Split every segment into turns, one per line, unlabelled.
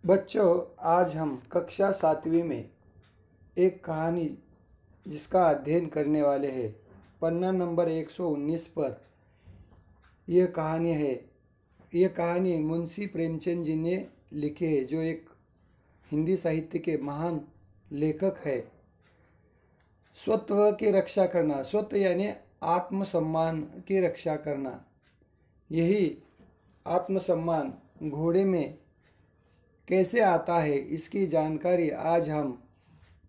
बच्चों, आज हम कक्षा 7वीं में एक कहानी जिसका अध्ययन करने वाले हैं। पन्ना नंबर 119 पर यह कहानी है। यह कहानी मुंशी प्रेमचंद जी ने लिखी है, जो एक हिंदी साहित्य के महान लेखक है। स्वत्व की रक्षा करना, स्वत्व यानी आत्मसम्मान की रक्षा करना। यही आत्मसम्मान घोड़े में कैसे आता है, इसकी जानकारी आज हम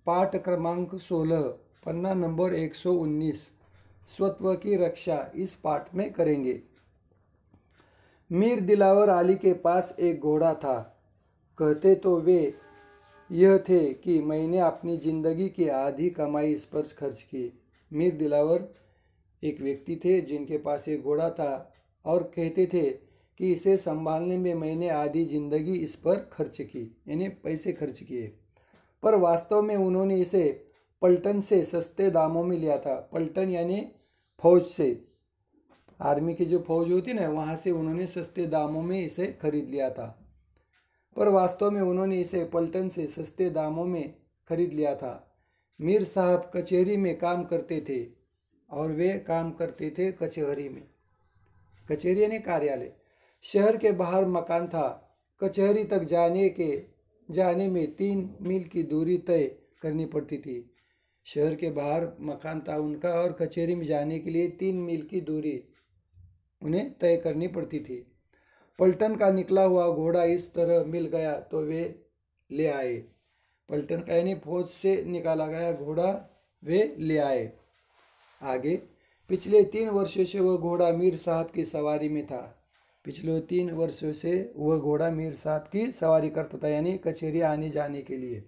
पाठ क्रमांक 16 पन्ना नंबर 119 स्वत्व की रक्षा इस पाठ में करेंगे। मीर दिलावर अली के पास एक घोड़ा था। कहते तो वे यह थे कि मैंने अपनी जिंदगी की आधी कमाई इस पर खर्च की। मीर दिलावर एक व्यक्ति थे जिनके पास एक घोड़ा था और कहते थे कि इसे संभालने में मैंने आधी जिंदगी इस पर खर्च की, यानी पैसे खर्च किए। पर वास्तव में उन्होंने इसे पलटन से सस्ते दामों में लिया था। पलटन यानी फौज से, आर्मी की जो फौज होती ना, वहाँ से उन्होंने सस्ते दामों में इसे खरीद लिया था। पर वास्तव में उन्होंने इसे पलटन से सस्ते दामों में खरीद लिया था। मीर साहब कचहरी में काम करते थे और वे काम करते थे कचहरी में। कचहरी यानी कार्यालय। शहर के बाहर मकान था। कचहरी तक जाने में 3 मील की दूरी तय करनी पड़ती थी। शहर के बाहर मकान था उनका और कचहरी में जाने के लिए 3 मील की दूरी उन्हें तय करनी पड़ती थी। पलटन का निकला हुआ घोड़ा इस तरह मिल गया तो वे ले आए। पलटन का यानी फौज से निकाला गया घोड़ा वे ले आए। आगे पिछले 3 वर्षों से वह घोड़ा मीर साहब की सवारी में था। पिछले 3 वर्षों से वह घोड़ा मीर साहब की सवारी करता था, यानी कचहरी आने जाने के लिए।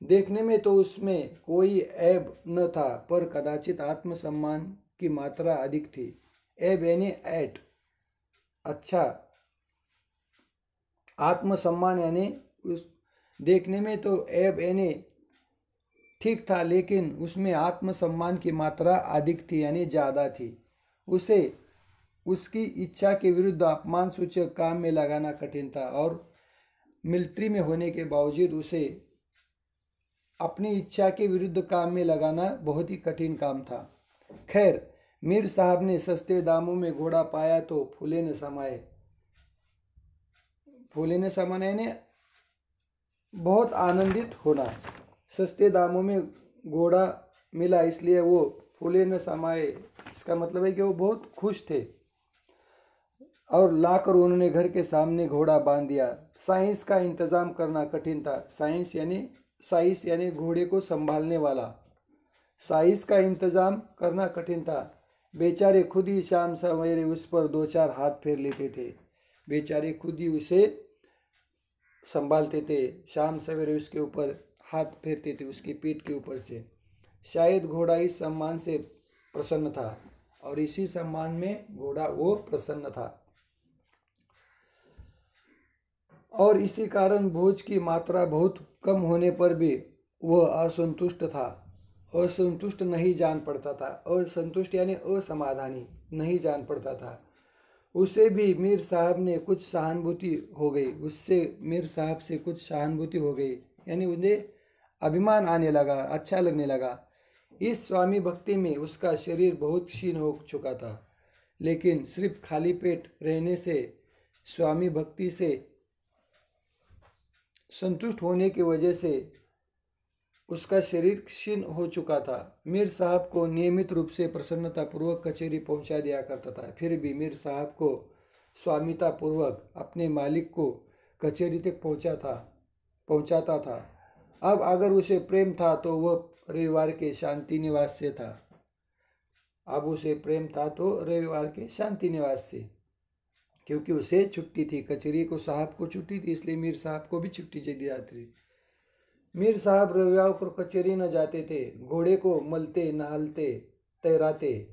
देखने में तो उसमें कोई ऐब न था, पर कदाचित आत्मसम्मान की मात्रा अधिक थी। ऐब यानी ऐट, अच्छा। आत्मसम्मान यानी उस देखने में तो ऐब यानी ठीक था, लेकिन उसमें आत्मसम्मान की मात्रा अधिक थी, यानी ज़्यादा थी। उसे उसकी इच्छा के विरुद्ध अपमान सूचक काम में लगाना कठिन था और मिलिट्री में होने के बावजूद उसे अपनी इच्छा के विरुद्ध काम में लगाना बहुत ही कठिन काम था। खैर, मीर साहब ने सस्ते दामों में घोड़ा पाया तो फूले न समाये। फूले न समाना यानी बहुत आनंदित होना। सस्ते दामों में घोड़ा मिला इसलिए वो फूले न समाये, इसका मतलब है कि वो बहुत खुश थे। और लाकर उन्होंने घर के सामने घोड़ा बांध दिया। साइंस का इंतजाम करना कठिन था। साइंस यानी घोड़े को संभालने वाला। साइंस का इंतजाम करना कठिन था। बेचारे खुद ही शाम सवेरे उस पर 2-4 हाथ फेर लेते थे। बेचारे खुद ही उसे संभालते थे, शाम सवेरे उसके ऊपर हाथ फेरते थे, उसकी पीठ के ऊपर से। शायद घोड़ा इस सम्मान से प्रसन्न था और इसी सम्मान में घोड़ा वो प्रसन्न था और इसी कारण भोज की मात्रा बहुत कम होने पर भी वह असंतुष्ट था। असंतुष्ट नहीं जान पड़ता था। असंतुष्ट यानी असमाधानी नहीं जान पड़ता था। उसे भी मीर साहब ने कुछ सहानुभूति हो गई। उससे मीर साहब से कुछ सहानुभूति हो गई, यानी उन्हें अभिमान आने लगा, अच्छा लगने लगा। इस स्वामी भक्ति में उसका शरीर बहुत क्षीण हो चुका था, लेकिन सिर्फ खाली पेट रहने से, स्वामी भक्ति से संतुष्ट होने की वजह से उसका शरीर क्षीण हो चुका था। मीर साहब को नियमित रूप से प्रसन्नतापूर्वक कचहरी पहुंचा दिया करता था। फिर भी मीर साहब को स्वामितापूर्वक अपने मालिक को कचहरी तक पहुंचाता था। अब अगर उसे प्रेम था तो वह रविवार के शांति निवास से था। अब उसे प्रेम था तो रविवार के शांति निवास से, क्योंकि उसे छुट्टी थी। कचहरी को साहब को छुट्टी थी, इसलिए मीर साहब को भी छुट्टी दी जाती थी। मीर साहब रविवार को कचहरी न जाते थे। घोड़े को मलते, नहलाते, तैराते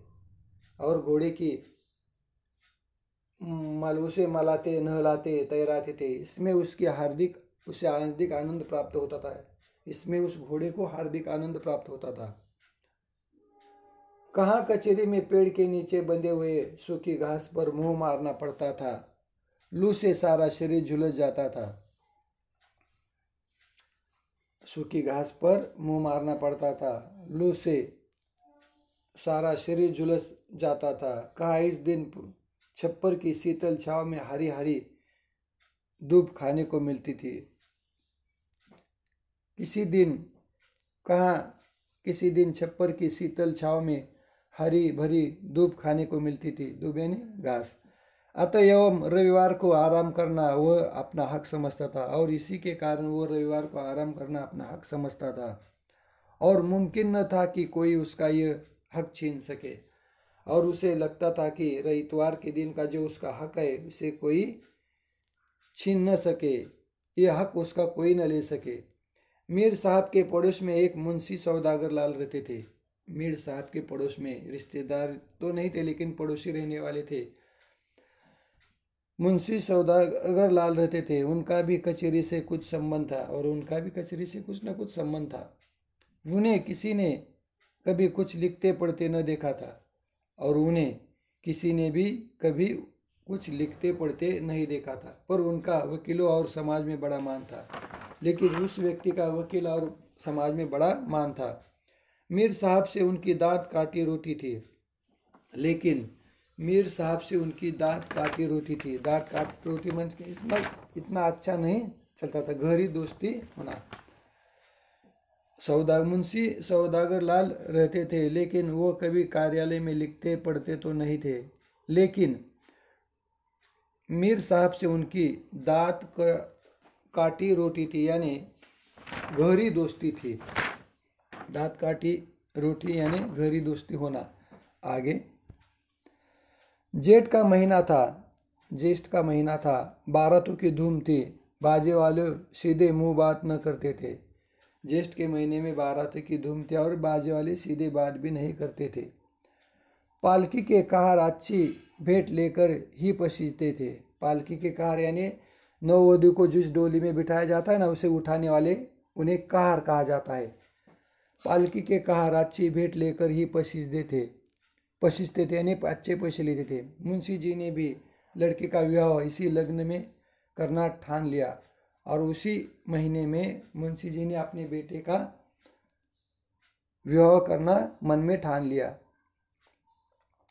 और घोड़े की उसे मलाते, नहलाते, तैराते थे। इसमें उसे हार्दिक आनंद प्राप्त होता था। इसमें उस घोड़े को हार्दिक आनंद प्राप्त होता था। कहाँ कचहरी में पेड़ के नीचे बंधे हुए सूखी घास पर मुंह मारना पड़ता था। लू से सारा शरीर झुलस जाता था। सूखी घास पर मुंह मारना पड़ता था। लू से सारा शरीर झुलस जाता था। कहा इस दिन छप्पर की शीतल छाव में हरी हरी दूब खाने को मिलती थी। किसी दिन छप्पर की शीतल छाव में हरी भरी दूब खाने को मिलती थी। दूब यानी घास। अतः एवं रविवार को आराम करना वह अपना हक समझता था, और इसी के कारण वह रविवार को आराम करना अपना हक समझता था, और मुमकिन न था कि कोई उसका यह हक छीन सके। और उसे लगता था कि इतवार के दिन का जो उसका हक है उसे कोई छीन न सके, यह हक उसका कोई न ले सके। मीर साहब के पड़ोस में एक मुंशी सौदागर लाल रहते थे। मीर साहब के पड़ोस में रिश्तेदार तो नहीं थे, लेकिन पड़ोसी रहने वाले थे। मुंशी सौदागर लाल रहते थे। उनका भी कचहरी से कुछ संबंध था, और उनका भी कचहरी से कुछ न कुछ संबंध था। उन्हें किसी ने कभी कुछ लिखते पढ़ते न देखा था, और उन्हें किसी ने भी कभी कुछ लिखते पढ़ते नहीं देखा था। पर उनका वकीलों और समाज में बड़ा मान था। लेकिन उस व्यक्ति का वकील और समाज में बड़ा मान था। मीर साहब से उनकी दांत काटी रोटी थी, लेकिन मीर साहब से उनकी दांत काटी रोटी थी। दांत काटी रोटी मन इतना अच्छा नहीं चलता था। गहरी दोस्ती होना। मुंशी सौदागर लाल रहते थे, लेकिन वो कभी कार्यालय में लिखते पढ़ते तो नहीं थे। लेकिन मीर साहब से उनकी दांत काटी रोटी थी, यानी गहरी दोस्ती थी। दांत काटी रोटी यानी गहरी दोस्ती होना। आगे जेठ का महीना था। बारातों की धूम थी। बाजे वाले सीधे मुंह बात न करते थे। ज्येष्ठ के महीने में बारातों की धूम थी, और बाजे वाले सीधे बात भी नहीं करते थे। पालकी के कहार अच्छी भेंट लेकर ही पसीजते थे। पालकी के कहार यानी नववधु को जिस डोली में बिठाया जाता है ना, उसे उठाने वाले उन्हें कहार कहा जाता है। पालकी के कहार अच्छी भेंट लेकर ही पसीजते थे यानी अच्छे पैसे लेते थे। मुंशी जी ने भी लड़के का विवाह इसी लग्न में करना ठान लिया, और उसी महीने में मुंशी जी ने अपने बेटे का विवाह करना मन में ठान लिया।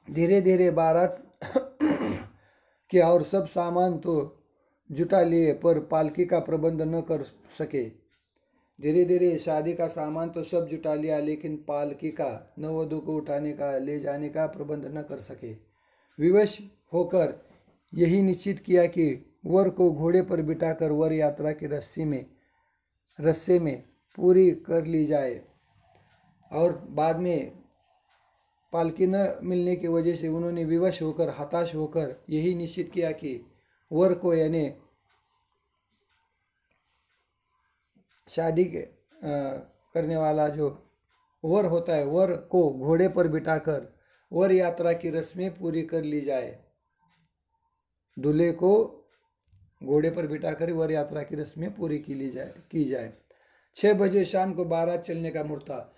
धीरे धीरे बारात के और सब सामान तो जुटा लिए, पर पालकी का प्रबंध न कर सके। धीरे धीरे शादी का सामान तो सब जुटा लिया, लेकिन पालकी का नववधु को उठाने का ले जाने का प्रबंध न कर सके। विवश होकर यही निश्चित किया कि वर को घोड़े पर बिठाकर वर यात्रा की रस्से में पूरी कर ली जाए। और बाद में पालकी न मिलने की वजह से उन्होंने विवश होकर हताश होकर यही निश्चित किया कि वर को यानी शादी करने वाला जो वर होता है, वर को घोड़े पर बिठाकर वर यात्रा की रस्में पूरी कर ली जाए। दूल्हे को घोड़े पर बिठाकर वर यात्रा की रस्में पूरी की जाए। 6 बजे शाम को बारात चलने का मुहूर्त था।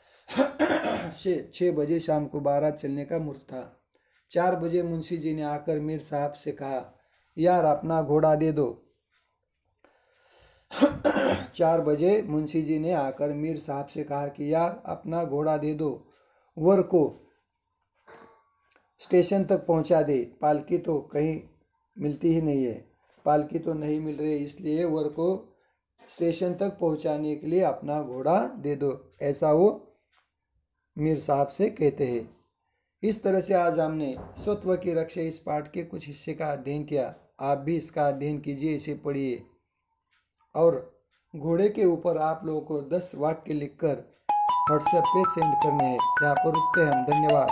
6 बजे शाम को बारात चलने का मुहूर्त था। 4 बजे मुंशी जी ने आकर मीर साहब से कहा, यार अपना घोड़ा दे दो। 4 बजे मुंशी जी ने आकर मीर साहब से कहा कि यार अपना घोड़ा दे दो, वर को स्टेशन तक पहुंचा दे। पालकी तो कहीं मिलती ही नहीं है। पालकी तो नहीं मिल रही, इसलिए वर को स्टेशन तक पहुंचाने के लिए अपना घोड़ा दे दो, ऐसा वो मीर साहब से कहते हैं। इस तरह से आज हमने स्वत्व की रक्षा इस पाठ के कुछ हिस्से का अध्ययन किया। आप भी इसका अध्ययन कीजिए, इसे पढ़िए, और घोड़े के ऊपर आप लोगों को 10 वाक्य लिखकर व्हाट्सएप पे सेंड करने हैं। यहाँ पर रुकते हैं हम। धन्यवाद।